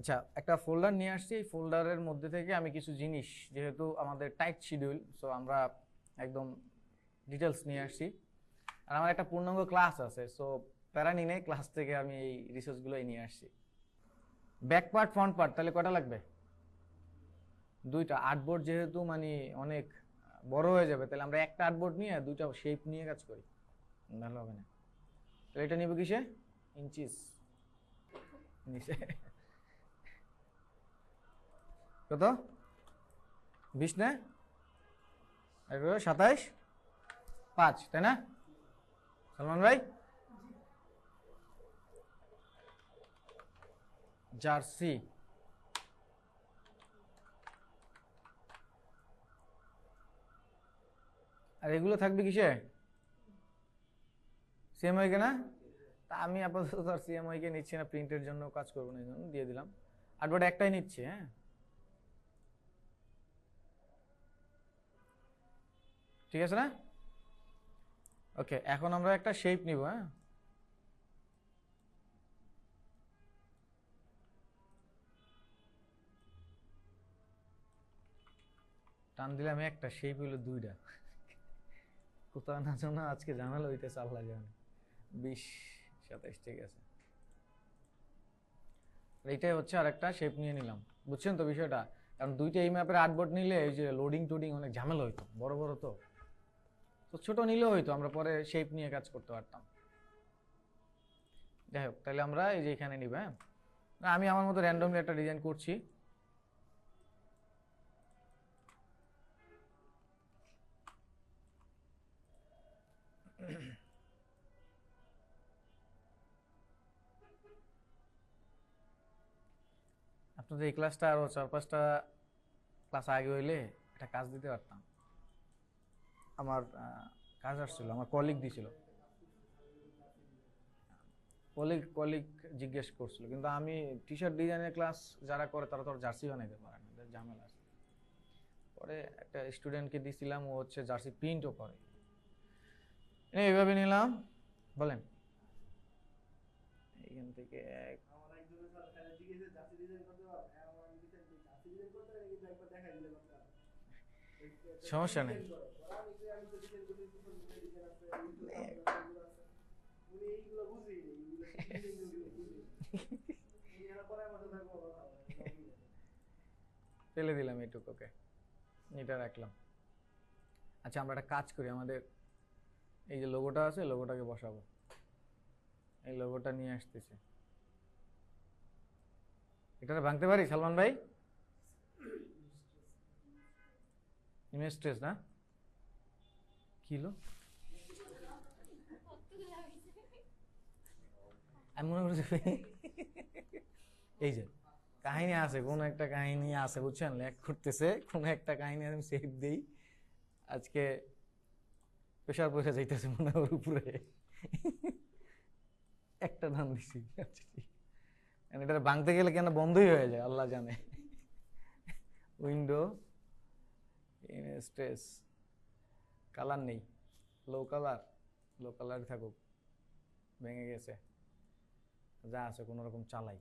আচ্ছা, একটা ফোল্ডার নিয়ে আসছি। এই ফোল্ডারের মধ্যে থেকে আমি কিছু জিনিস, যেহেতু আমাদের টাইট শিডিউল, সো আমরা একদম ডিটেলস নিয়ে আসছি। আর আমার একটা পূর্ণাঙ্গ ক্লাস আছে, সো প্যারা নিয়ে ক্লাস থেকে আমি এই রিসোর্সগুলোই নিয়ে আসছি। ব্যাক পার্ট ফ্রন্ট পার্ট তাহলে কটা লাগবে? দুইটা। আর্টবোর্ড যেহেতু মানে অনেক বড় হয়ে যাবে, তাহলে আমরা একটা আর্টবোর্ড নিয়ে দুইটা শেপ নিয়ে কাজ করি, ভালো হবে না? তাহলে এটা নিব কিসে? ইঞ্চিস নিচে কত? 20 না? 27.5, তাই না সালমান ভাই? জার্সি আর এগুলো থাকবে কিসে? সিএমআই কে না? তা আমি আপাতত আর সিএমআই কে নিচ্ছি না, প্রিন্টের জন্য কাজ করবো না, এই জন্য দিয়ে দিলাম। আর্টবোর্ড একটাই নিচ্ছি। হ্যাঁ, ঠিক আছে না? ওকে, এখন আমরা একটা শেপ নিব। হ্যাঁ, টান দিলাম একটা, শেপ হইলো দুইটা। কোথাও না যেন আজকে জানালো হইতেছে, আল্লাহ জানে। 20, 27, ঠিক আছে। এইটাই হচ্ছে আর একটা শেপ নিয়ে নিলাম। বুঝছেন তো বিষয়টা? কারণ দুইটা এই ম্যাপের আর্টবোর্ড নিলে এই যে লোডিং টোডিং অনেক ঝামেলা হইতো, বড় বড় তো। তো ছোট নিলেও হইতো, আমরা পরে শেপ নিয়ে কাজ করতে পারতাম। যাই হোক, তাহলে আমরা এই যে এখানে নিব। হ্যাঁ, আমি আমার মতো র্যান্ডমলি একটা ডিজাইন করছি। আপনাদের এই ক্লাসটা আরো 4-5টা ক্লাস আগে হইলে একটা কাজ দিতে পারতাম। আমার কাজ আসছিল, আমার কলিগ দিছিল। কলিগ কলিগ জিজ্ঞেস করছিল, কিন্তু আমি টি শার্ট ডিজাইনের ক্লাস যারা করে তারা তো জার্সি বানাইতে পারে না, এদের ঝামেলা আছে। পরে একটা স্টুডেন্টকে দিছিলাম, ও হচ্ছে জার্সি প্রিন্টও করে। এইভাবে নিলাম। বলেন, এইখান থেকে সমস্যা নেই। ফেলে দিলাম এইটুকু, ওকে, এটা রাখলাম। আচ্ছা, আমরা একটা কাজ করি, আমাদের এই যে লোগোটা আছে, লোগোটাকে বসাবো। এই লোগোটা নিয়ে আসতেছে, এটা ভাঙতে পারি সালমান ভাই? ইমেজ ট্রেস না? কিলো আমি মনে করছি এই যে কাহিনী আছে, কোন একটা কাহিনী আছে, বুঝছেন? লেখ করতেছে কোন একটা কাহিনী, আমি সেভ দেই। আজকে প্রেশার পয়সা যাইতেছে মনে ওর উপরে, একটা নাম দিছি। আচ্ছা, ঠিক। এটা ভাঙতে গেলে কেন বন্ধই হয়ে যায় আল্লাহ জানে। উইন্ডো, ইমেজ ট্রেস, কালার নেই, লো কালার, লো কালার থাকুক, ভেঙে গেছে, যা আছে কোনো রকম চালাই।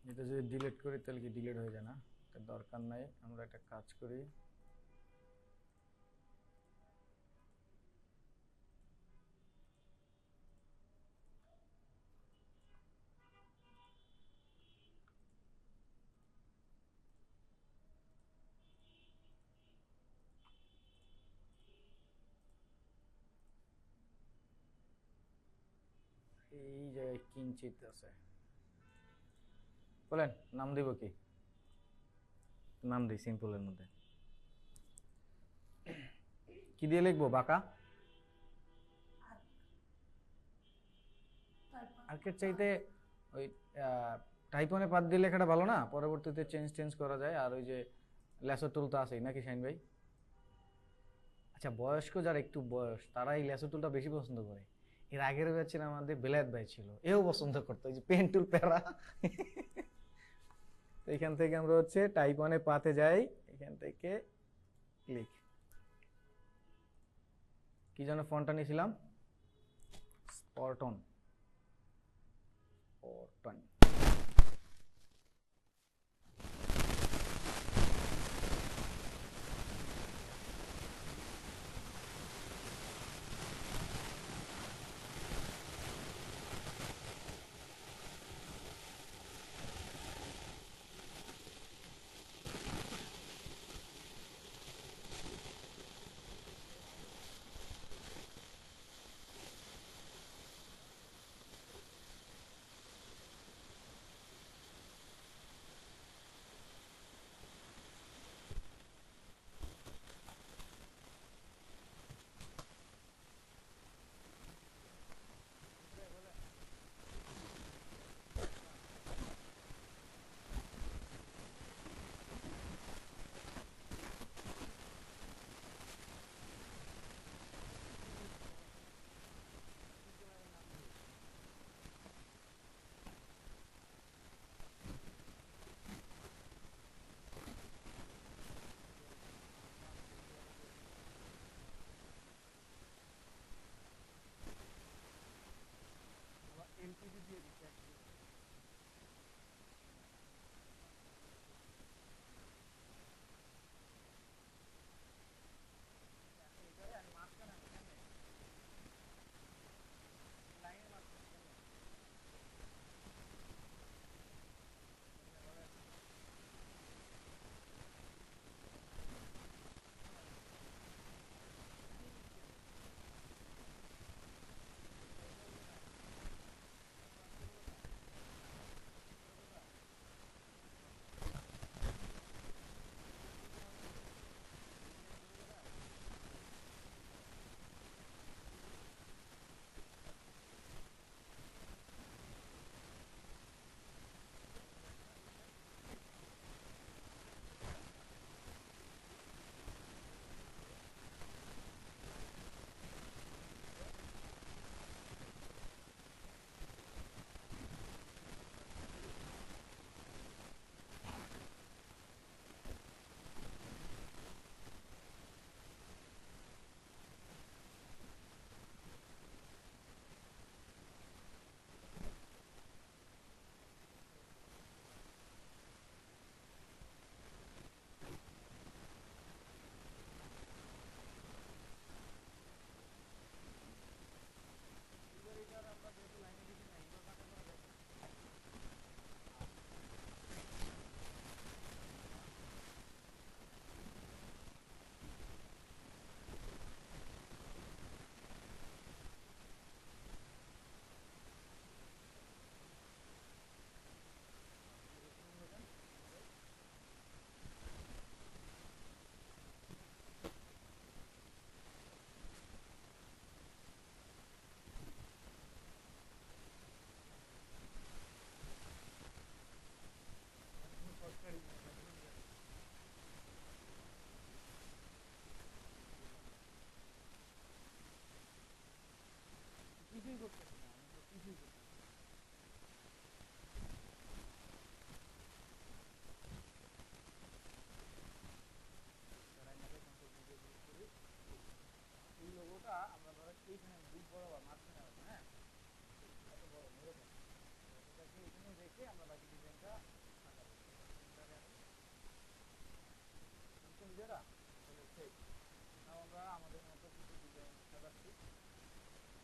এটা যদি ডিলিট করি তাহলে কি ডিলিট হয়ে যায় না? তার দরকার নাই, আমরা একটা কাজ করি। এই জায়গায় কিঞ্চিত আছে, বলেন নাম দিব কি? নাম দিই সিম্পলের মধ্যে। কি দিয়ে লিখবো? বাঁকা? আর্কের চাইতে ওই টাইপনে পাত দিয়ে লেখাটা ভালো না? পরবর্তীতে চেঞ্জ চেঞ্জ করা যায়। আর ওই যে ল্যাসো টুল তো আছেই নাকি শাইন ভাই? আচ্ছা, বয়স্ক যারা একটু বয়স তারা এই ল্যাসো টুলটা বেশি পছন্দ করে। এর আগের ব্যাচের আমাদের বেলায়েত ভাই ছিল, এও পছন্দ করতো ওই যে পেন টুল প্যারা। তো এখান থেকে আমরা হচ্ছে টাইপ ওয়ানে পাতে যাই, এখান থেকে ক্লিক, কি যেন ফন্টটা নিয়েছিলাম, স্পর্টন। স্পর্টন এলপিজি দিয়ে দিচ্ছে। কিছুই করতেছি না, আমি তো কিছুই করতেছি না। এই লোগোটা আমরা ধরেন এইখানে বুক বরাবর মাঝখানে আছে, হ্যাঁ, এত বড় এরকম, এটাকে এখানে রেখে আমরা বাকি ডিজাইনটা সাজাবো। নিজেরা তাহলে সেই নাও আমরা আমাদের মতো কিছু ডিজাইন সাজাচ্ছি।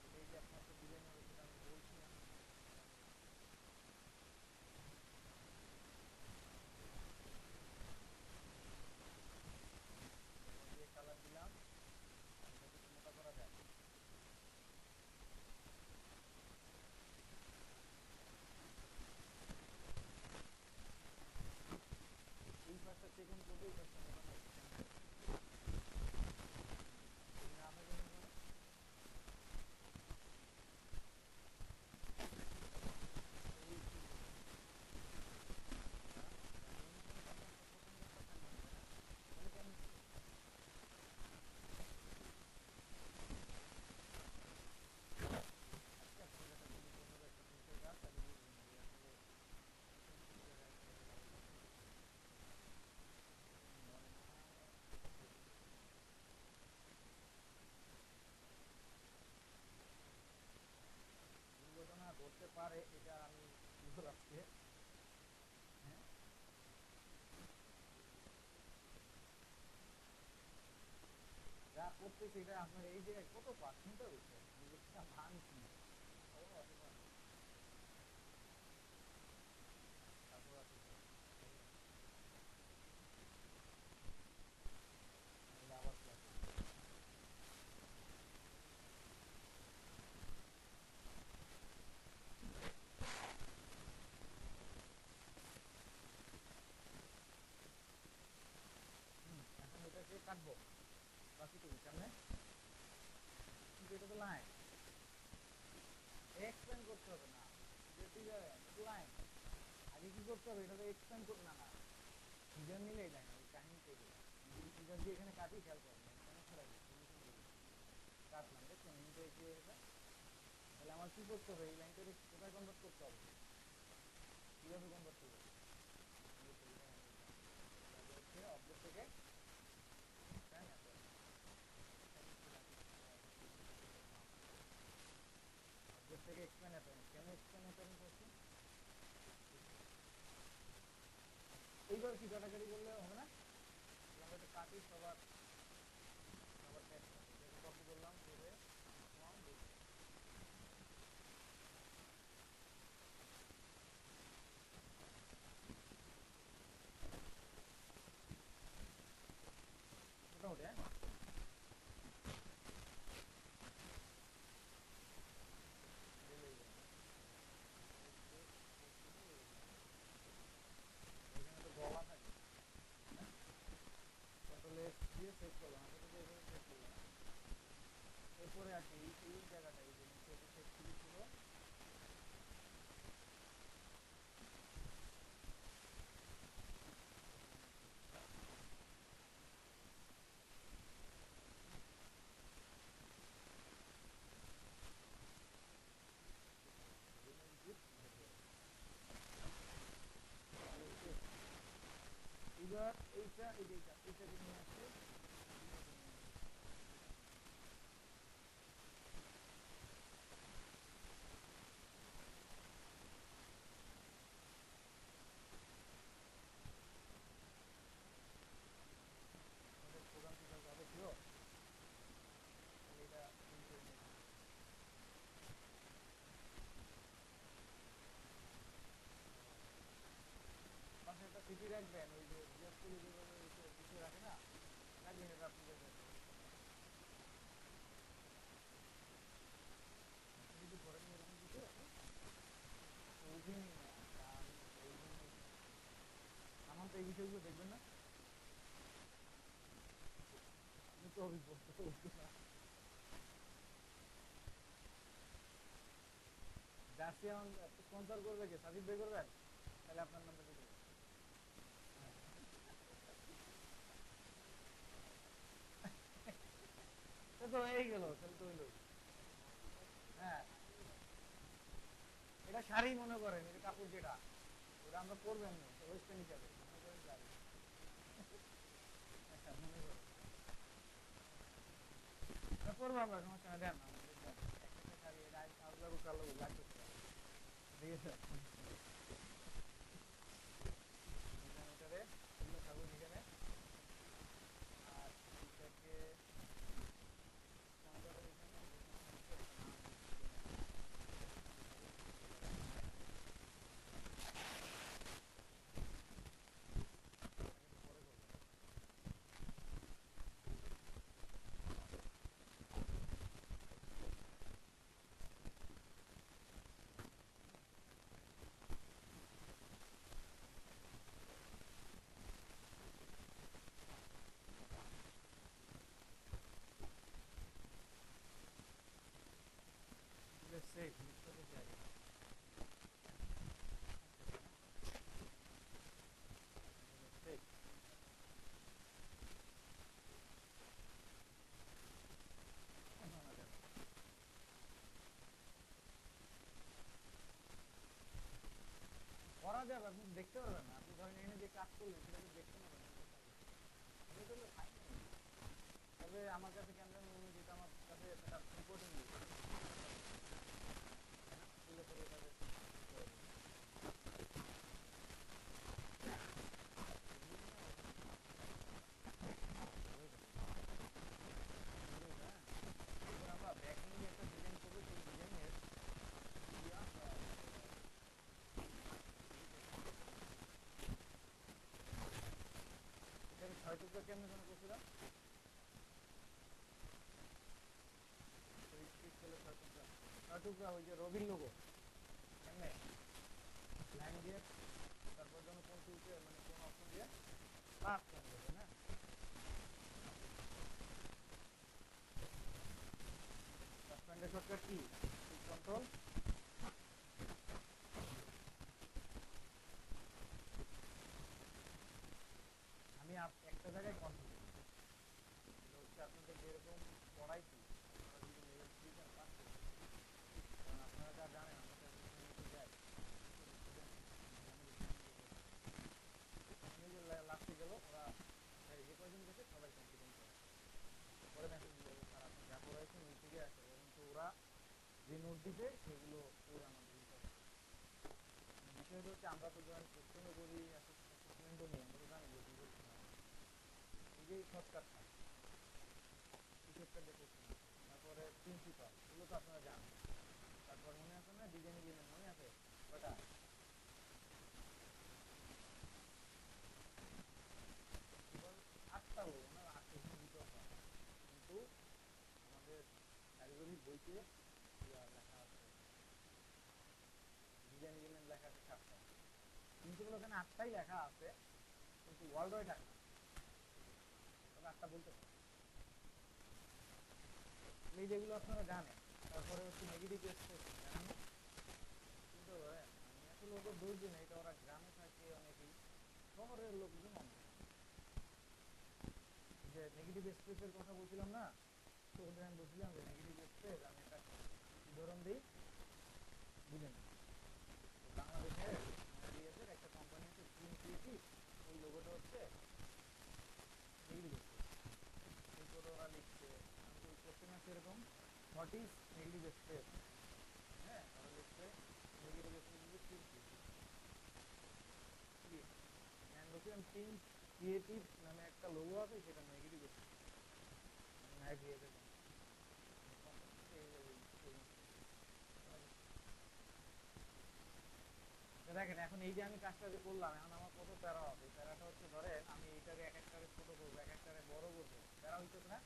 এটাই যে একমাত্র ডিজাইন হবে সেটা আমি বলছি না। কালার দিলাম, মোটা করা যায়। এই পাশটা চেক ইন করবে, এই পাশটা মোটা করতেছি এটা আপনার এই যে কত পার্সেন্ট হয়েছে ভাঙছি তারপর আছে আবার ক্লাস এখন এটাকে কাটবো বাকিটুকু সামনে কিন্তু এটা তো লাইন এক্সপ্লেন করতে হবে না লাইন আগে কি করতে হবে এটা তো এক্সপ্লেন করতে না ফিগার নিলেই লাইন ওই কাহিনীটাই যদি ফিগার দিয়ে এখানে কাটি খেয়াল করেন এখানে ছড়াই কাটলাম দেখছেন এমনিতে কি হয়েছে তাহলে আমার কি করতে হবে এই লাইনটাকে কোথায় কনভার্ট করতে হবে কিভাবে কনভার্ট করবো অবজেক্ট থেকে অবজেক্ট থেকে এক্সপ্লেন অ্যাপারেন্স কেন এক্সপ্লেন অ্যাপারেন্স হচ্ছে এইবার কি কাটাকাটি করলে হবে না আমরা এটা কাটি সবার সবার টেস্ট কপি করলাম করে মোটামুটি হ্যাঁ এখানে তো গলা থাকে কন্ট্রোল এস দিয়ে সেভ করলাম আমি তো এইভাবে সেভ করলাম এরপরে আছে এই জায়গাটা এই যে নিচে সেভ ছিল এবার এইটাকে নিয়ে আসছে প্রোগ্রাম টিচার যাবে ছিল এটা পাশে একটা সিটি রাখবেন ওই যে বিরাটপুরি যেভাবে পিছিয়ে রাখে না রাখবেন এটা আপনাদের যদি ঘরে নিয়ে এরকম কিছু আছে ওইদিনই না আমার তো এই বিষয়গুলো দেখবেন না আপনি তো অভিজ্ঞতা জার্সি আমার স্পন্সর করবে কি সাজিদ ভাই করবেন তাহলে আপনার নাম্বার দিয়ে দেবেন তো হয়ে গেল তাহলে তো হইলো হ্যাঁ এটা শাড়ি মনে করেন এটা কাপড় যেটা ওটা আমরা পরবেন ওয়েস্টার্ন হিসাবে মনে করেন শাড়ি মনে করেন পরবো আমরা সমস্যা দেন না একটা শাড়ি এটা আলাদা কালো লাগবে ঠিক আছে এটারে এগুলো থাকুন এখানে আর এটাকে save মিক্সচারে যাই save করা যাবে আপনি দেখতে পারবেন না আপনি ধরেন এনে যে কাজ করলেন সেটা তো দেখতে পারবেন তবে আমার কাছে ক্যামেরা নিয়ে যেটা আমার কাছে সেটা ইম্পর্টেন্ট তুলে করে এভাবে টুকরা কেমনে যেন করছিলাম? ছয় টুকরা ওই যে রবির লোগো কেমনে লাইন দিয়ে তারপর যেন কোন টুকে মানে কোন অপশন দিয়ে পাস করবে না? সাসপেন্ডের শর্টকাট কি? কন্ট্রোল আমি একটা জায়গায় কন্ট্রোল হচ্ছে আপনাদের যেরকম পড়াইছি আপনারা যদি মেল দিতেন পাস করতেন, কারণ আপনারা যা জানেন আমরা যাই লাস্টে গেল ওরা যে কয়জন গেছে সবাই কনফিডেন্ট করে পরে মেসেজ দিল স্যার আপনি যা পড়াইছেন ওই থেকে আসে, কিন্তু ওরা যে নোট দিবে সেগুলো ওরা আমাদের বিষয়টা হচ্ছে আমরা তো যখন কোশ্চেনও করি অ্যাসেসমেন্টও নিই আমরা তো জানি যে এই যে শর্টকাটটা এই শর্টকাটটা কোশ্চেন তারপরে প্রিন্সিপাল এগুলো তো আপনারা জানেন, তারপর মনে আছে না ডিজাইন এলিমেন্ট মনে আছে কয়টা? আটটা হলো না, আটটা ভিতর কিন্তু আমাদের কারিগরি বইতে লেখা আছে ডিজাইন এলিমেন্ট লেখা আছে 7টা, প্রিন্সিপাল ওখানে 8টাই লেখা আছে কিন্তু ওয়ার্ল্ড ওয়াইড 8টা, তবে 8টা বলতে পারে এই যেগুলো আপনারা জানেন। তারপরে হচ্ছে নেগেটিভ এক্সপ্রেশন জানেন না? কিন্তু আমি আসলে ওদের দোষ দিই না, এটা ওরা গ্রামে থাকে অনেকেই, শহরের লোকজন অনেক যে নেগেটিভ এক্সপ্রেসের কথা বলছিলাম না, তো ওদের আমি বলছিলাম যে নেগেটিভ এক্সপ্রেস আমি একটা উদাহরণ দিই বুঝেন। বাংলাদেশের এমডিএসের একটা কোম্পানি আছে স্ক্রিন ক্রিয়েটিভ, ওই লোগোটা হচ্ছে নেগেটিভ এক্সপ্রেস, এরপর ওরা লিখছে ওই কোশ্চেন আছে এরকম হোয়াট ইজ নেগেটিভ এক্সপ্রেস, হ্যাঁ ওরা লিখছে negative express is screen creative, আমি বলছিলাম স্ক্রিন ক্রিয়েটিভ নামে একটা লোগো আছে সেটা নেগেটিভ এক্সপ্রেস মানে নাইট রিয়েজের দেখেন। এখন এই যে আমি কাজটা যে করলাম এখন আমার কত প্যারা হবে, প্যারাটা হচ্ছে ধরেন আমি এইটাকে এক একটারে ছোট করবো এক একটারে বড় করবো, প্যারা হইতো না?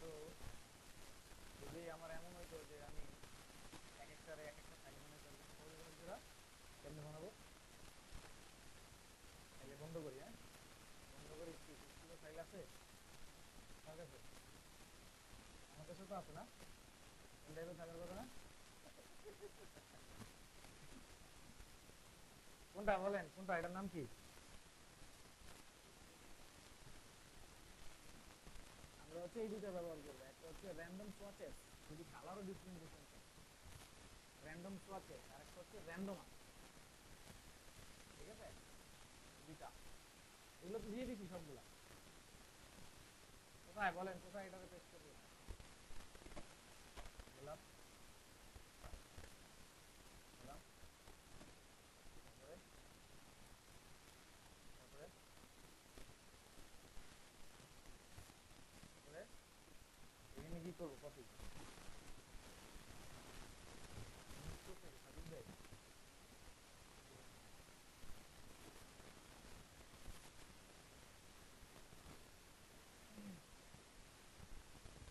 তো যদি আমার এমন হইতো যে আমি এক একটারে এক একটা ফাইল বানাইতে কেমনে বানাবো, তাহলে বন্ধ করি, হ্যাঁ বন্ধ করি, কি ফাইল আছে আমার কাছে? আমার কাছে তো আছে না, ইনডাইভে থাকার কথা না? কোনটা বলেন, কোনটা, এটার নাম কি? আমরা হচ্ছে এই দুটো ব্যবহার করবো, একটা হচ্ছে র্যান্ডম সোয়াচেস যদি কালারও ডিফারেন্ট ডিফারেন্ট র্যান্ডম সোয়াচেস, আর একটা হচ্ছে র্যান্ডম, ঠিক আছে দুইটা, এগুলো তো দিয়ে দিচ্ছি সবগুলা। কোথায় বলেন, কোথায় এটাকে পেস্ট করবো? বললাম বললাম তারপরে তারপরে তারপরে এখানে কি করবো, কপি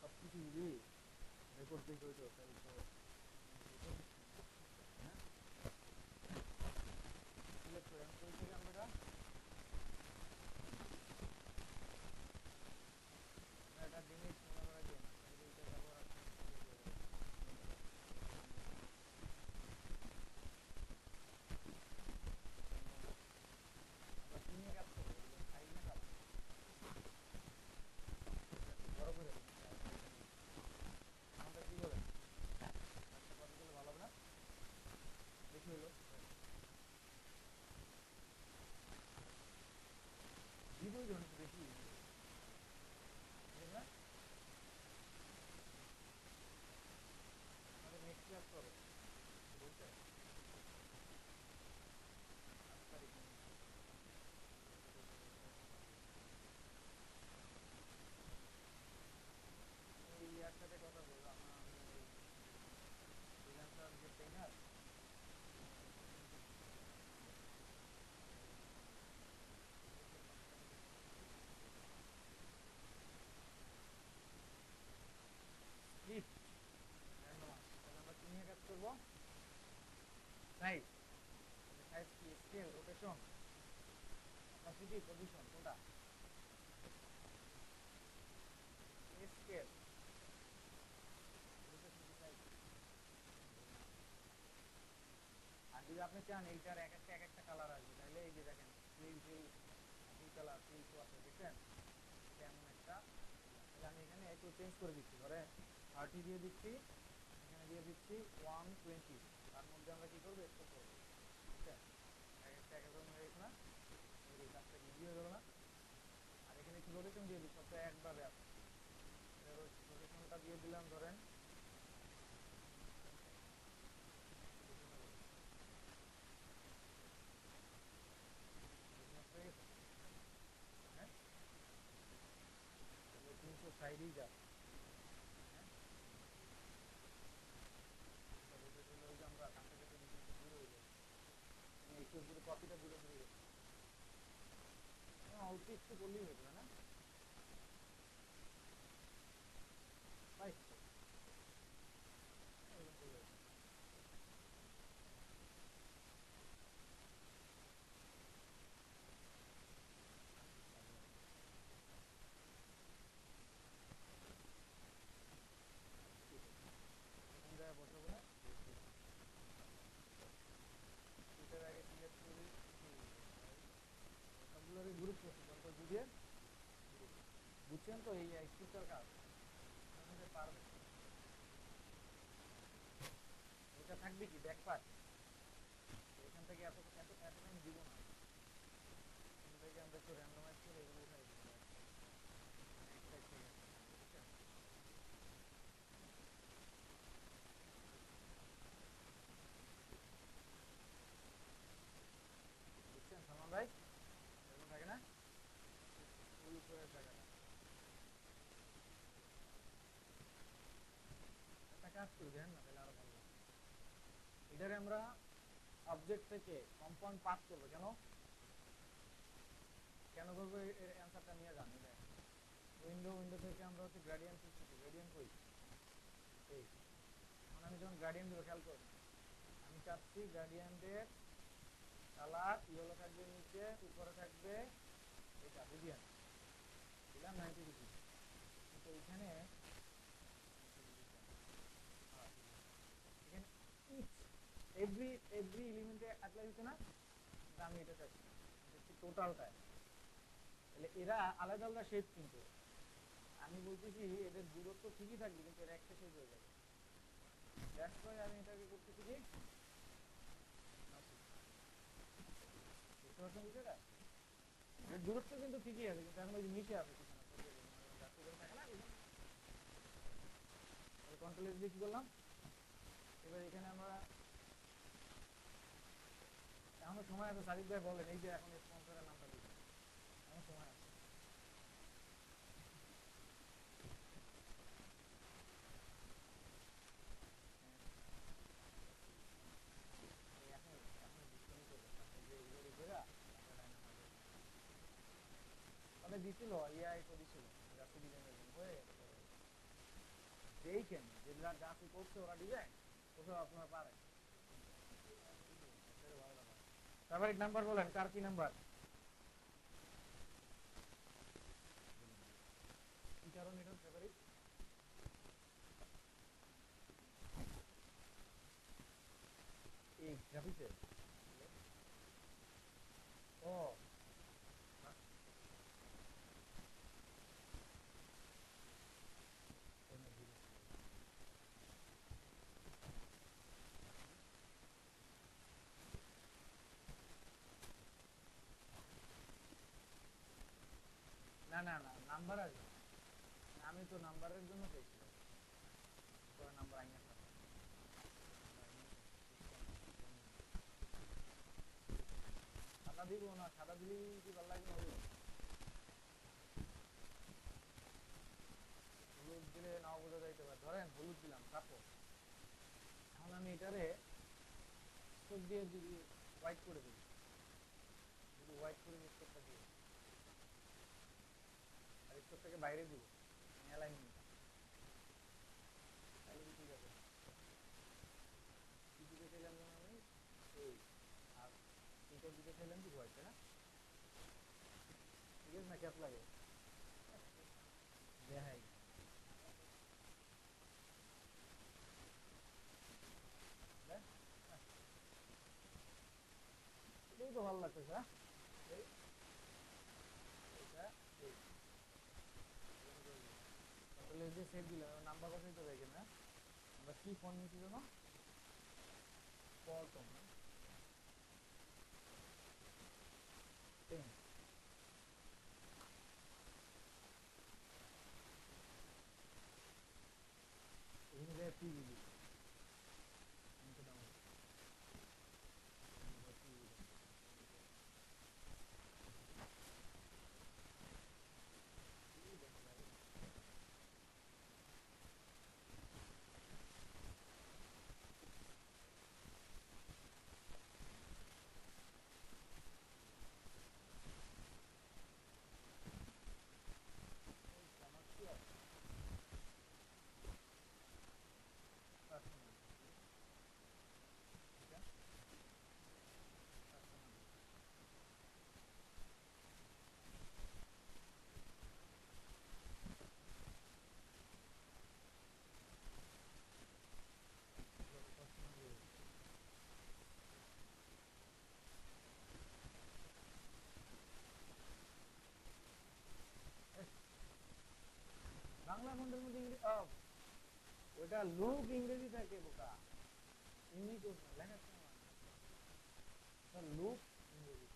সবকিছু যদি রেকর্ড দেখে হইতো তাহলে তো হ্যাঁ সিলেক্ট করে আমি কই থেকে আমরা একটা জিনিস মনে করা যায় না, এইটা ব্যবহার আমরা কি নিয়ে কাজ করবো, ফাইল নিয়ে কাজ বড় করে আমাদের কি বলেন সাইজ, সাইজ কি স্কেল, রোটেশন, অপাসিটি, পজিশন কোনটা? স্কেল, রোটেশন কি সাইজ? আর যদি আপনি চান এইটার এক একটা কালার আসবে, তাহলে এই যে দেখেন fill fill fill colour fill তো আছে, দেখছেন? এটা এমন একটা, তাহলে আমি এখানে একটু চেঞ্জ করে দিচ্ছি, ধরে 30 দিয়ে দিচ্ছি, এখানে দিয়ে দিচ্ছি 120, তার মধ্যে আমরা কি করবো, স্কেল করবো, বুঝছেন? এক একটা এক এক রকম হয়ে গেছে না? এই কাজটা ইজি হয়ে গেল না? আর এখানে একটু রোটেশন দিয়ে দিই, সবটা একভাবে আছে, রোটেশনটা দিয়ে দিলাম, ধরেন হ্যাঁ, 360 যা, হ্যাঁ, রোটেশন হয়ে যে আমরা কাছাকাছি দূরে হয়ে যাবে, একটু পুরো কপিটা দূরে দূরে গেছে, অল্প একটু করলেই হয়ে যাবে না? তাই এরকম করলে হবে। কোন জায়গায় বসাবো না, এটার আগে ক্লিয়ার করি, সবগুলোরই গ্রুপ করছি, কন্ট্রোল জি দিয়ে group। বুঝছেন তো এই স্ক্রিপ্টার কাজ আপনাদের পারবেন। এটা থাকবে কি ব্যাক পার্ট, এখান থেকে এত এত এত টাইম দিব না, এখান থেকে আমরা একটু র্যান্ডমাইজ করে এগুলো উঠাই দিব, মানে এক সাইড থেকে বুঝছেন? বুঝছেন সালমান ভাই, এরকম থাকে না ওই উপরের জায়গাটা? একটা কাজ করে দেখেন না, তাহলে আরো ভালো লাগবে। এটারে আমরা অবজেক্ট থেকে কম্পাউন্ড পাস করবো, কেন কেন করবো এর অ্যান্সারটা নিয়ে যান, এটা উইন্ডো উইন্ডো থেকে আমরা হচ্ছে গ্রেডিয়েন্ট শিখতেছি, গ্রেডিয়েন্ট কই এই, এখন আমি যখন গ্রেডিয়েন্ট দিব খেয়াল করুন, আমি চাচ্ছি গ্রেডিয়েন্টের কালার ইয়েলো থাকবে, নিচে উপরে থাকবে এটা বুঝিয়ান, দিলাম 90 ডিগ্রি, কিন্তু এইখানে এখানে ইচ এভরি এভরি এলিমেন্টে অ্যাপ্লাই হচ্ছে না, কিন্তু আমি এটা চাচ্ছি টোটালটায়, তাহলে এরা আলাদা আলাদা শেপ, কিন্তু আমি বলতেছি এদের দূরত্ব ঠিকই থাকবে, কিন্তু এরা একটা শেপ হয়ে যাবে, দ্যাটস ওয়াই আমি এটাকে করতেছি কি, বুঝতে পারছেন বিষয়টা? এর দূরত্ব কিন্তু ঠিকই আছে, কিন্তু এখন ওই যে নিচে আছে কিছু না, থাকে না, কন্ট্রোল এস দিয়ে কি করলাম, এবার এখানে আমরা এখনো সময় আছে, সাজিদ ভাই বলেন, এই যে এখন স্পন্সরের নামটা দিচ্ছি, এখনো সময় আছে, এখন এখন ডিসকাউন্ট করবে, তারপর যে এগুলো ঘোরা তারপর ডাইনামাইজের তবে দিছিল, ইআই তো দিছিল গ্রাফিক ডিজাইনের জন্য, হয়ে গেছে দেখেন যেগুলা গ্রাফিক করছে ওরা ডিজাইন, ওসব আপনারা পারেন। ফেভারিট নাম্বার বলেন, কার কি নাম্বার, কি কারণ এটার ফেভারিট? এই গ্রাফিক্সের, ও না না না নাম্বার আসবে, আমি তো নাম্বারের জন্য চাইছিলাম, পরে নাম্বার আইনা সাদা দিব না, সাদা দিলেই কি ভালো লাগবে, হলুদ হলুদ দিলে নাও বোঝা যাইতে পারে, ধরেন হলুদ দিলাম সাপোজ, এখন আমি এটারে চোখ দিয়ে যদি হোয়াইট করে দিই, যদি হোয়াইট করে স্টোকটা দিয়ে আর স্টোকটাকে বাইরে দিব, অ্যালাইনমেন্ট তাহলে কি ঠিক আছে, কিছু দেখে জানলাম আমি খেত লাগে দেখাই এটাই তো ভালো লাগতেছে হ্যাঁ এই এইটা এই তাহলে এই যে সেট দিলাম নাম্বার কথাই তো দেখেন না আমরা কি ফোন নিয়েছি যেন পল্টন না 10 এখানে যায় 3 GB আমার কি আছে personal, এটা personal। personal দিয়ে দিচ্ছি। এহ, বাংলা ফন্টের মধ্যে ইংরেজি ওটা লুক ইংরেজি থাকে বোকা ইংলিশ ওর না লেখা আছে না লুক ইংরেজি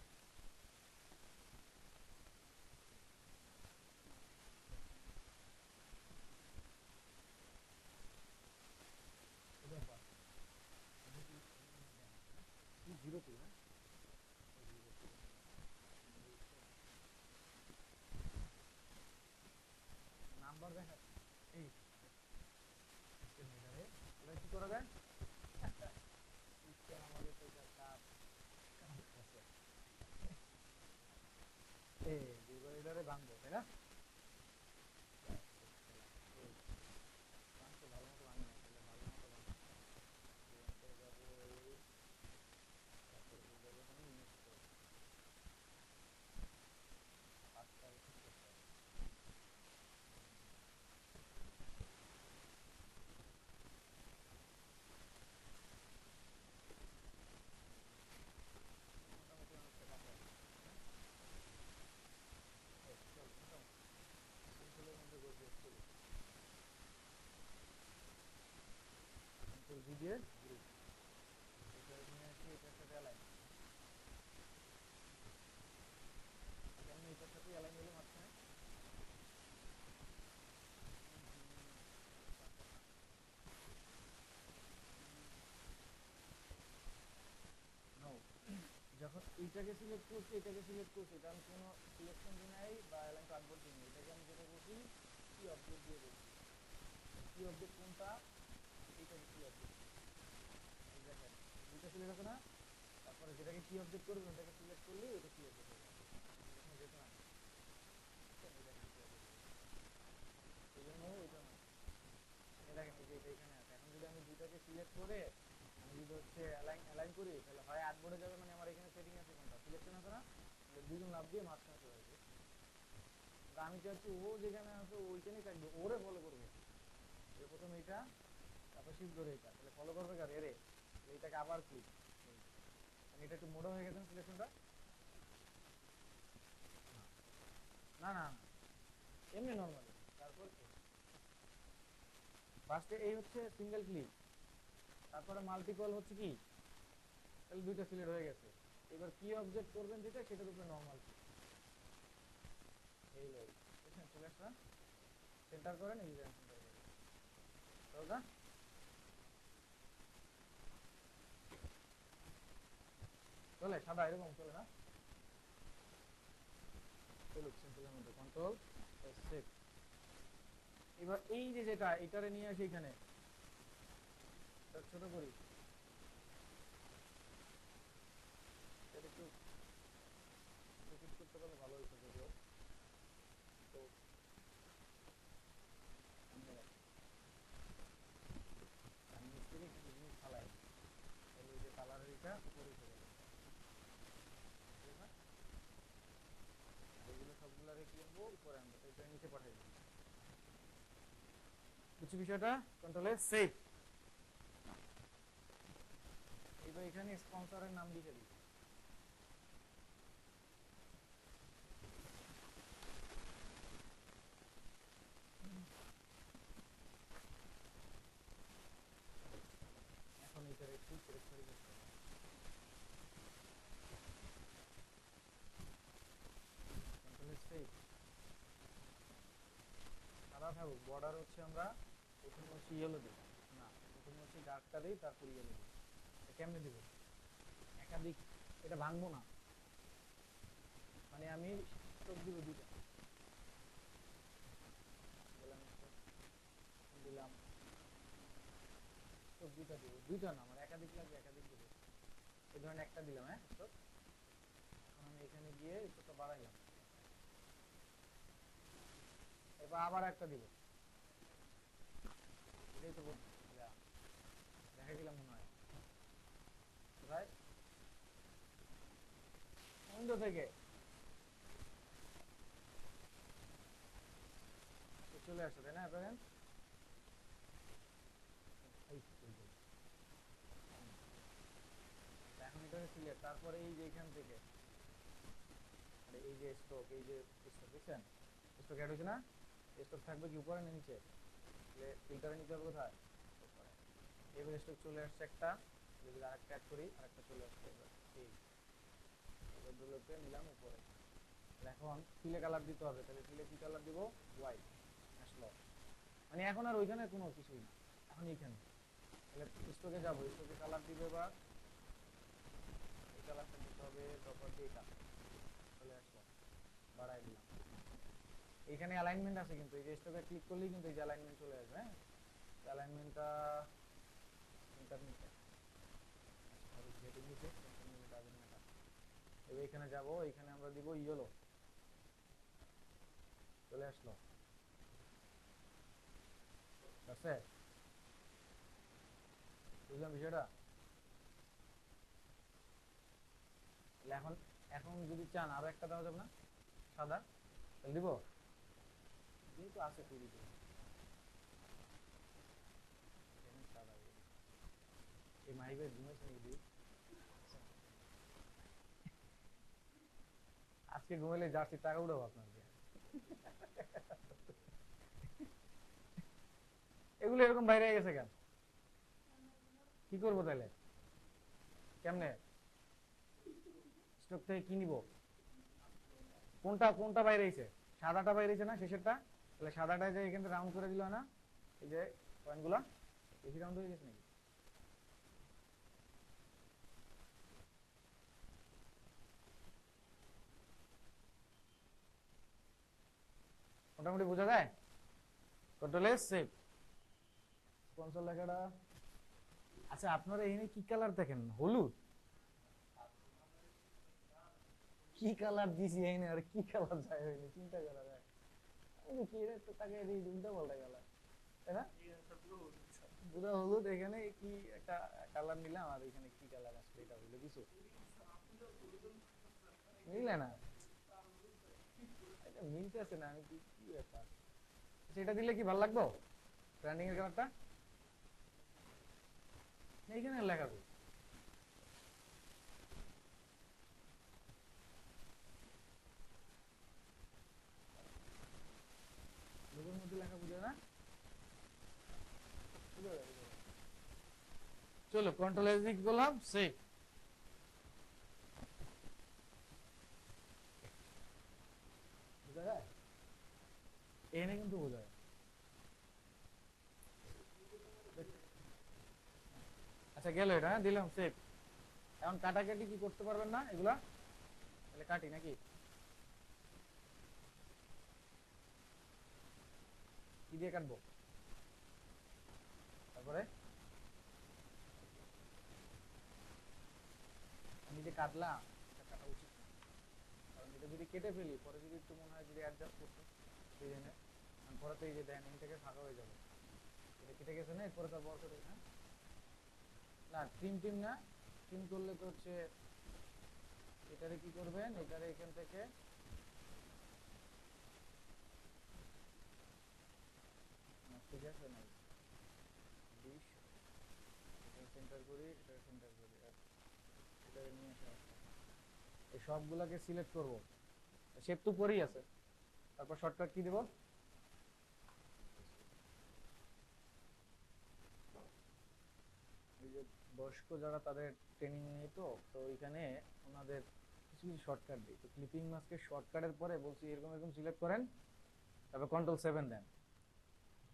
এটা পাস কি 02 না নাম্বার দেখা এই সিস্টেম এটারে এবার কি করা যায় সিস্টেম আমাদের তো এটা কাজ আছে এই দুইবার এটারে ভাঙবো তাই না এই ভাঙতে ভালো মতো ভাঙি না তাহলে ভালো মতো ভাঙবো এখান যাবো এই তারপরে যাবো আমি নেক্সট পাঁচটা করতে হবে মোটামুটি অনেকটা কাছে আছে হ্যাঁ এই চল মোটামুটি সিম্পলের মধ্যে করবে চলো সিম্পল ভিডিও গ্রুপ এটা নিয়ে আসি এটার সাথে অ্যালাইন কেমন এটার সাথে অ্যালাইন হলো মাঝখানে নো যখন এইটাকে সিলেক্ট করছি এটাকে সিলেক্ট করছি এটা আমি কোনো সিলেকশন দিই নাই বা অ্যালাইন কার্ডবোর্ড দিই নাই এটাকে আমি যেটা করছি কি অবজেক্ট দিয়ে করছি কি অবজেক্ট কোনটা এইটাকে কি অবজেক্ট এই দেখেন দুইটা সিলেক্ট আছে না তারপরে যেটাকে কি অবজেক্ট করবেন ওটাকে সিলেক্ট করলে ওটা কি অবজেক্ট হয়ে যাবে এখানে যেত না এই দেখেন কি অবজেক্ট এই জন্য এটা না এই দেখেন এই যে এটা এখানে আছে এখন যদি আমি দুইটাকে সিলেক্ট করে আমি যদি হচ্ছে অ্যালাইন অ্যালাইন করি তাহলে হয় আর্টবোর্ডে যাবে মানে আমার এখানে সেটিং আছে কোনটা সিলেকশন আছে না তাহলে দুইজন লাভ দিয়ে মাঝখানে চলে আসবে আমি চাচ্ছি ও যেখানে আছে ওইখানেই থাকবে ওরে ফলো করবে যে প্রথম এইটা তারপর শিফট ধরে এটা তাহলে ফলো করবে কার এরে এইটাকে আবার ক্লিক এটা একটু মোটা হয়ে গেছে সিলেকশনটা না না না এমনি নরমালি তারপর ফার্স্টে এই হচ্ছে সিঙ্গেল ক্লিক তারপরে মাল্টিপল হচ্ছে কি তাহলে দুইটা সিলেক্ট হয়ে গেছে এবার কি অবজেক্ট করবেন যেটা সেটার উপরে নরমাল এই লই বুঝছেন চলে আসছে সেন্টার করেন এই যে সেন্টার করেন চলবে চলে সাদা এরকম চলে না চলুক সিম্পলের মধ্যে কন্ট্রোল সেভ এবার এই যে যেটা এটারে নিয়ে আসি এখানে ছোট করি এটা একটু রিপিট করতে পারলে ভালো হতো যদিও তো আমি মিস্ত্রি কিছু জিনিস ফালাই তাহলে ওই যে কালারের এটা করে ফেলে আর এগুলো সবগুলো রেখে উপরে আনবো, এটা নিচে পাঠাই দিই। কিছু বিষয়টা কন্ট্রোলে সেভ। এইবার এখানে স্পন্সরের নাম লিখে দিই। এখন এটার একটু পরিষ্কার করতে হবে। কন্ট্রোলে সেভ। সাদা থাকুক, বর্ডার হচ্ছে আমরা প্রথমে হচ্ছে ইয়েলো দিই, না প্রথমে হচ্ছে ডার্কটা দিই, তারপর ইয়েলো দিই। কেমনে দিব? একাধিক, এটা ভাঙবো না, মানে আমি স্ট্রোক দিব দুইটা। দিলাম স্ট্রোক দুইটা দিব, দুইটা না আমার একাধিক লাগবে, একাধিক দিব। এই ধরেন একটা দিলাম, হ্যাঁ স্ট্রোক। এখন আমি এখানে গিয়ে স্ট্রোকটা বাড়াইলাম, এবার আবার একটা দিব। এটাই তো দেখা গেলাম মনে হয় ভাই উইন্ডো থেকে চলে আসছে, তাই না? দেখেন এখন এটা ক্লিয়ার। তারপরে এই যে এখান থেকে এই যে স্ট্রোক, এই যে স্ট্রোক দেখছেন, স্ট্রোক অ্যাড হয়েছে না? স্ট্রোক থাকবে কি উপরে না নিচে? তাহলে ফিল্টারে নিতে হবে কোথায়? উপরে। এবার স্ট্রোক চলে আসছে একটা, যদি আরেকটা অ্যাড করি আরেকটা চলে আসছে। এবার এই দুটোকে নিলাম উপরে। এখন ফিলে কালার দিতে হবে, তাহলে ফিলে কি কালার দিব? হোয়াইট আসলো। মানে এখন আর ওইখানে কোনো কিছুই না, এখন এইখানে। তাহলে স্ট্রোকে যাবো, স্ট্রোকে কালার দিবে, এবার এই কালারটা দিতে হবে, তারপর দিয়ে কালার চলে আসলো, বাড়াই দিলাম। এইখানে অ্যালাইনমেন্ট আছে কিন্তু, এই যে স্ট্রোকে ক্লিক করলেই কিন্তু এই যে অ্যালাইনমেন্ট চলে আসবে। হ্যাঁ, অ্যালাইনমেন্টটা ইন্টারনেটে এবার এখানে যাব, এখানে আমরা দিব ইয়েলো, চলে আসলো। আছে বুঝলাম বিষয়টা। এখন এখন যদি চান আরো একটা দেওয়া যাবে না সাদা, তাহলে দিব। যেহেতু আছে তৈরিতে সাদা, এই মাহিবের ঘুমেছে নাকি? আজকে ঘুমাইলে জার্সি টাকা উঠাবো আপনার। এগুলো এরকম বাইরে গেছে কেন? কি করবো তাহলে? কেমনে স্টক থেকে কি নিব? কোনটা কোনটা বাইরে হয়েছে? সাদাটা বাইরে হয়েছে না শেষেরটা? তাহলে সাদাটা যে এখানে রাউন্ড করে দিল না, এই যে পয়েন্টগুলো বেশি রাউন্ড হয়ে গেছে নাকি? মোটামুটি বোঝা যায়। কন্ট্রোল এস সেভ, স্পন্সর লেখাটা। আচ্ছা আপনারা এখানে কি কালার দেখেন? হলুদ? কি কালার দিছি এখানে, আর কি কালার যায় হয়নি চিন্তা করা যায়। আমি কি এটা একটু তাকে উল্টা পাল্টা কালার, তাই না? পুরো হলুদ, এখানে কি একটা কালার নিলাম, আর এখানে কি কালার আসলে এটা হইলো কিছু মিলে না, এটা মিলতেছে না। আমি কি কি ব্যাপার? সেটা দিলে কি ভালো লাগবে? ব্র্যান্ডিং এর কালারটা এইখানে লেখা কই? লোগোর মধ্যে লেখা বুঝে না? চলো কন্ট্রোল এস দিয়ে কি করলাম? সেভ। বুঝা যায়? এখানে কিন্তু বোঝা যায়। আচ্ছা গেল এটা, হ্যাঁ দিলাম সেভ। এখন কাটাকাটি কি করতে পারবেন না এগুলা? তাহলে কাটি নাকি? কি দিয়ে কাটবো? তারপরে আমি যে কাটলাম এটা কাটা উচিত না, কারণ এটা যদি কেটে ফেলি পরে যদি একটু মনে হয় যদি অ্যাডজাস্ট করতে ডিজাইনে, পরে তো এই যে দেন এই থেকে ফাঁকা হয়ে যাবে। এটা কেটে গেছে না, এরপরে তার বড় করে না, না ট্রিম টিম না। ট্রিম করলে তো হচ্ছে এটারে কি করবেন, এটারে এখান থেকে ঠিক আছে নাই 20 এটা সেন্টার করি, এটা সেন্টার করি, আর এটা নিয়ে আসা এই সবগুলোকে সিলেক্ট করব। শেপ তো পরেই আছে, তারপর শর্টকাট কি দেব, এই যে বয়স্ক যারা তাদের ট্রেনিং নেই, তো তো এখানে ওনাদের কিছু কিছু শর্টকাট দিই। তো ক্লিপিং মাস্কের শর্টকাটের পরে বলছি এরকম এরকম সিলেক্ট করেন, তারপর কন্ট্রোল 7 দেন।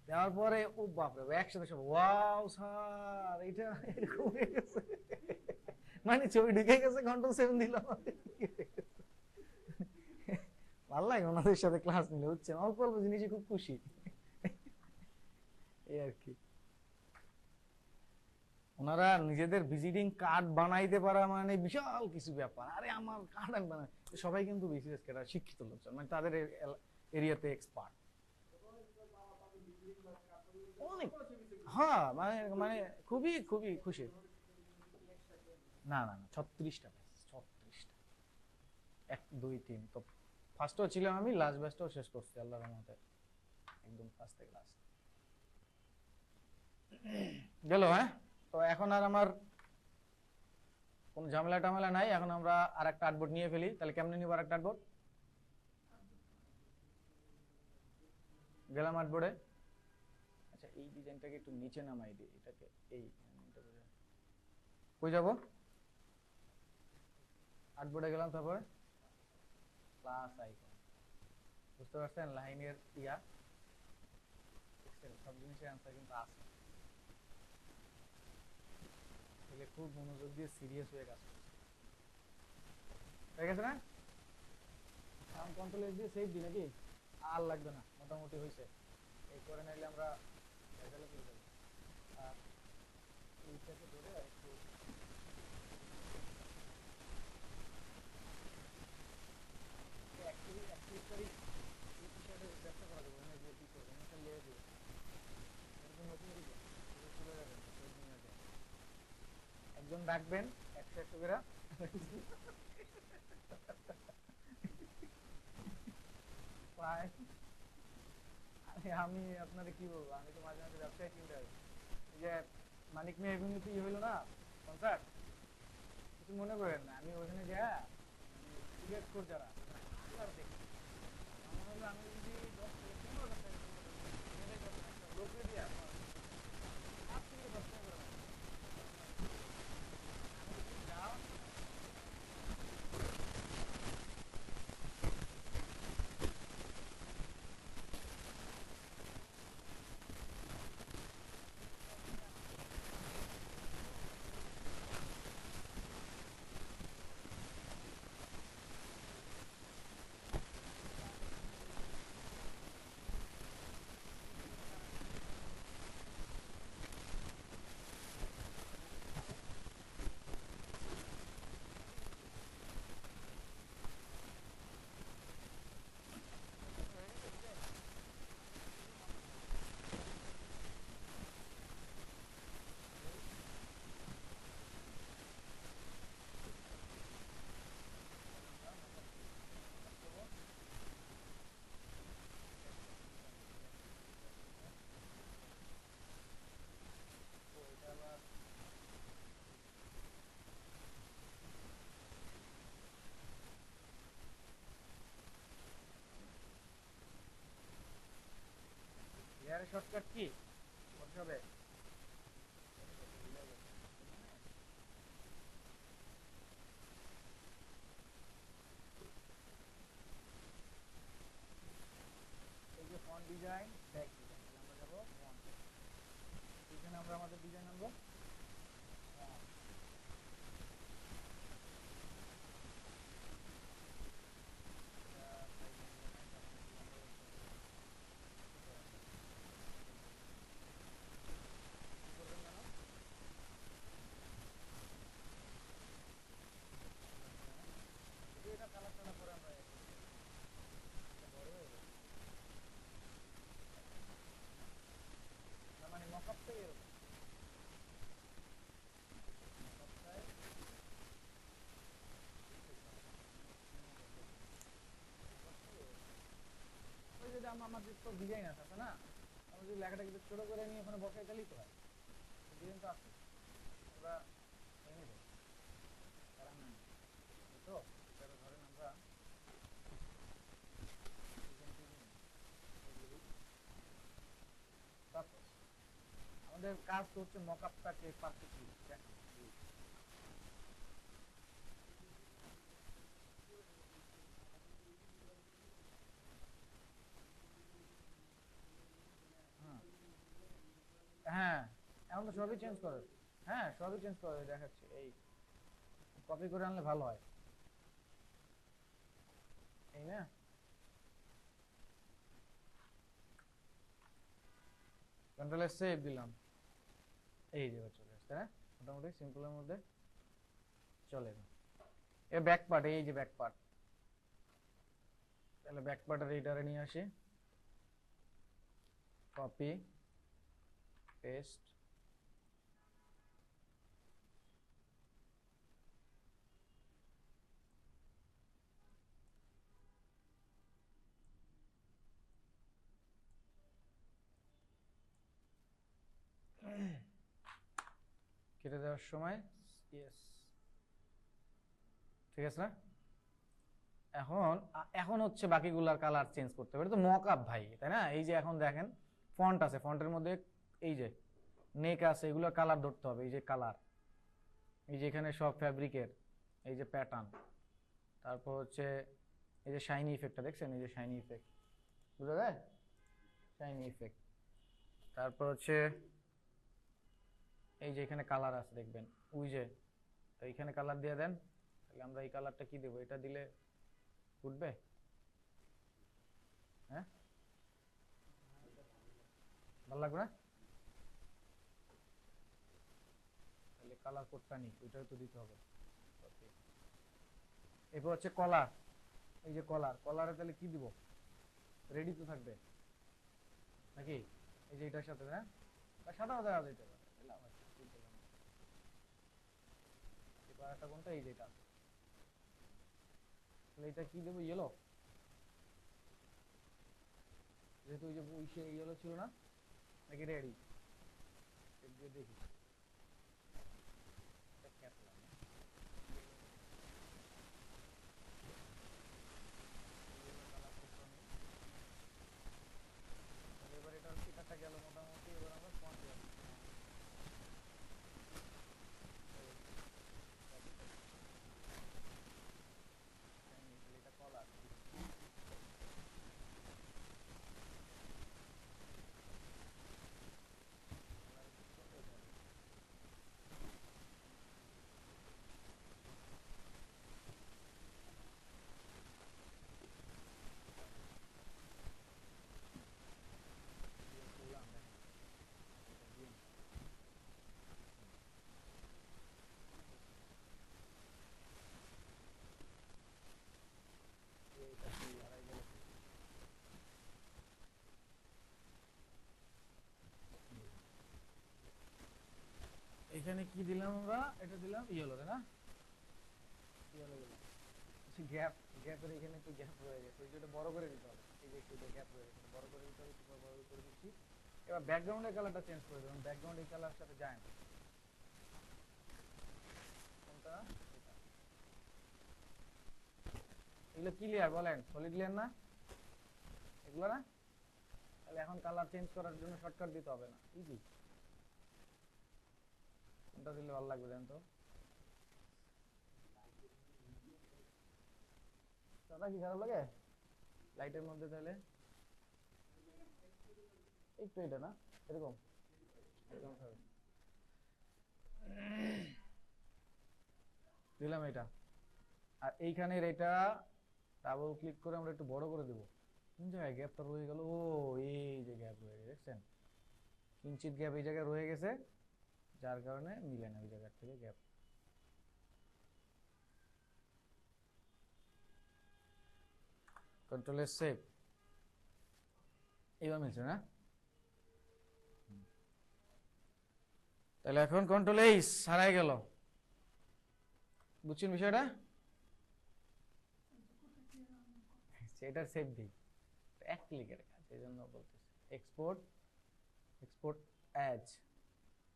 দেওয়ার পরে ও বাপরে একসাথে সব ওয়াও স্যার এটা এরকম হয়ে গেছে, মানে ছবি ঢুকে গেছে, কন্ট্রোল 7 দিলাম। ভালো লাগে ওনাদের সাথে ক্লাস নিলে, বুঝছেন, অল্প অল্প জিনিসে খুব খুশি, এই আর কি। ওনারা নিজেদের ভিজিটিং কার্ড বানাইতে পারা মানে বিশাল কিছু ব্যাপার। আরে আমার কার্ড আমি বানাই, সবাই কিন্তু বিসিএস ক্যাডার শিক্ষিত লোকজন, মানে তাদের এরিয়াতে এক্সপার্ট অনেক। হ্যাঁ মানে মানে খুবই খুবই খুশি। না না না 36টা ব্যাচ, 36টা, 1 2 3 তো ফার্স্টও ছিলাম আমি, লাস্ট ব্যাচটাও শেষ করছি আল্লাহর রহমতে, একদম ফার্স্ট থেকে লাস্ট গেল। হ্যাঁ, তো এখন আর আমার কোনো ঝামেলা টামেলা নাই, এখন আমরা আর একটা আর্টবোর্ড নিয়ে ফেলি। তাহলে কেমনে নিব আর একটা আর্টবোর্ড? গেলাম আর্টবোর্ডে। আচ্ছা এই ডিজাইনটাকে একটু নিচে নামাই দিই, এটাকে এই কই যাব, আর্টবোর্ডে গেলাম, তারপর প্লাস আইকন, বুঝতে পারছেন লাইনের ইয়া সব জিনিসের অ্যান্সার কিন্তু আছে। তাহলে খুব মনোযোগ দিয়ে সিরিয়াস হয়ে কাজ করছে, হয়ে গেছে না? এখন কন্ট্রোল দিয়ে সেভ দিই নাকি? আর লাগবে না, মোটামুটি হয়েছে। এই করে নিলে আমরা ভেজালে পেয়ে যাবো। আর এইটাকে ধরে একটু ব্যবসা করা যাবে, মানে যে কি করবেন এটা লেগে দেবে, নতুন দিকে চলে যাবেন একজন ডাকবেন 100 করে। আমি আপনাদের কি বলবো, আমি তো মাঝে মাঝে ব্যবসায় চিন্তা করি যে মানিক মিয়া এভিনিউতে হইলো না কনসার্ট, কিছু মনে করেন না, আমি ওখানে যা সিগারেট খোর যারা দেখি, আমার হলো আমি যদি 10 থেকে 15 লোকরে দিয়া 8 থেকে 10 টাকা করে যাও। এর শর্টকাট কি করতে হবে? এই যে ফন্ট ডিজাইন, ব্যাক ডিজাইন, আমরা যাব ফন্ট, এখানে আমরা আমাদের ডিজাইন আনবো। এটা কালার টালার পরে আমরা মানে মকআপ থেকে এরকম ওই যে আমাদের তো ডিজাইন আছে না, আমরা যদি লেখাটা কিন্তু ছোট করে নিয়ে ওখানে বসাই দিলেই তো হয়, বুঝলেন তো? আছে আমরা এনে দেব কারণ না তো এটা ধরেন আমরা তারপর আমাদের কাজ তো হচ্ছে মকআপটাকে পারফেক্টলি দেখা। হ্যাঁ এখন তো সবই চেঞ্জ করে, হ্যাঁ সবই চেঞ্জ করে দেখাচ্ছি, এই কপি করে আনলে ভালো হয়, এই না? কন্ট্রোল এস সেভ দিলাম, এই যে চলে আসছে, হ্যাঁ মোটামুটি সিম্পলের মধ্যে চলে গেল। এ ব্যাক পার্ট, এই যে ব্যাক পার্ট, তাহলে ব্যাক পার্টের এইটারে নিয়ে আসি, কপি পেস্ট, কেটে দেওয়ার সময় ইয়েস, ঠিক আছে না? এখন এখন হচ্ছে বাকিগুলার কালার চেঞ্জ করতে হবে, এটা তো মকআপ ভাই, তাই না? এই যে এখন দেখেন ফন্ট আছে, ফন্টের মধ্যে এই যে নেক আছে, এগুলোর কালার ধরতে হবে, এই যে কালার, এই যে এখানে সব ফ্যাব্রিকের এই যে প্যাটার্ন, তারপর হচ্ছে এই যে শাইনি ইফেক্টটা দেখছেন, এই যে শাইনি ইফেক্ট, বুঝা যায়? শাইনি ইফেক্ট, তারপর হচ্ছে এই যে এখানে কালার আছে দেখবেন, ওই যে, তো এইখানে কালার দিয়ে দেন, তাহলে আমরা এই কালারটা কি দেবো, এটা দিলে উঠবে? হ্যাঁ ভালো লাগবে না? তাহলে কালার কোডটা নিই, ওইটাও তো দিতে হবে। এরপর হচ্ছে কলার, এই যে কলার, কলারে তাহলে কি দিব, রেডি তো থাকবে নাকি? এই যে এটার সাথে, হ্যাঁ সাদাও দেওয়া যেতে পারে, এবার একটা কোনটা, এই যেটা, তাহলে এটা কি দেবো, ইয়েলো, যেহেতু ওই যে ওই সে ইয়েলো ছিল না, নাকি রেডি দেখি এবার এটা শিকারটা গেল মোটামুটি, এবার আমরা ফন্ট দেব, এটা কলার, এখানে কি দিলাম আমরা, এটা দিলাম ইয়েলো, তাই না? ইয়েলো দিলাম, গ্যাপ, গ্যাপের এখানে একটু গ্যাপ রয়ে গেছে, ওই যে বড় করে দিতে হবে, এই যে একটু গ্যাপ রয়ে গেছে, বড় করে দিতে হবে, একটু বড় করে দিচ্ছি। এবার ব্যাকগ্রাউন্ডের কালারটা চেঞ্জ করে দেবেন, ব্যাকগ্রাউন্ড এই কালার সাথে যায় না, কোনটা? এগুলো কি লেয়ার বলেন, সলিড লেয়ার না এগুলো না? তাহলে এখন কালার চেঞ্জ করার জন্য শর্টকাট দিতে হবে না, ইজি। কোনটা দিলে ভালো লাগবে জানেন তো? সাদা কি খারাপ লাগে লাইটের মধ্যে? তাহলে একটু এটা না, এরকম এরকম হবে, দিলাম এটা। আর এইখানের এটা ডাবল ক্লিক করে আমরা একটু বড় করে দেব, কোন জায়গায় গ্যাপটা রয়ে গেল, ও এই যে গ্যাপ রয়ে গেছে দেখছেন, কিঞ্চিত গ্যাপ এই জায়গায় রয়ে গেছে, যার কারণে মিলে না ওই জায়গার থেকে গ্যাপ। কন্ট্রোল এস সেভ, এবার মিলছে না? তাহলে এখন কন্ট্রোল এইচ হারাই গেল, বুঝছেন বিষয়টা? সেটার সেভ দিই, এক ক্লিকের কাজ, এই জন্য বলতেছি এক্সপোর্ট এক্সপোর্ট অ্যাজ,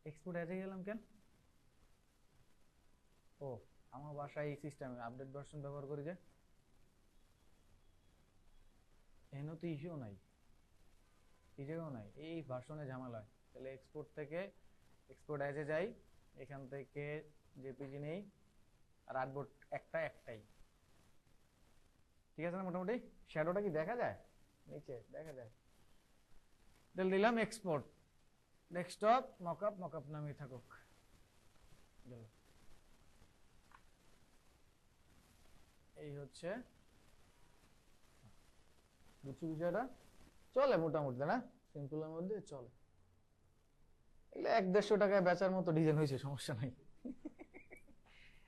এক্সপোর্ট অ্যাজে গেলাম কেন? ও, আমার বাসায় এই সিস্টেমে আপডেট ভার্সন ব্যবহার করি যে, এখানে তো ইস্যুও নাই, এই জায়গাও নাই, এই ভার্সনে ঝামেলা হয়। তাহলে এক্সপোর্ট থেকে এক্সপোর্ট অ্যাজে যাই, এখান থেকে জেপিজি নেই, আর আর্টবোর্ড একটাই, ঠিক আছে না? মোটামুটি শ্যাডোটা কি দেখা যায়? নিচে দেখা যায়। দিলাম এক্সপোর্ট, ডেস্কটপ মকআপ নামই থাকুক। এই হচ্ছে, বুঝছি বিষয়টা, চলে মোটামুটি না, সিম্পলের মধ্যে চলে। এগুলো 100-150 টাকায় বেচার মতো ডিজাইন হয়েছে, সমস্যা নাই।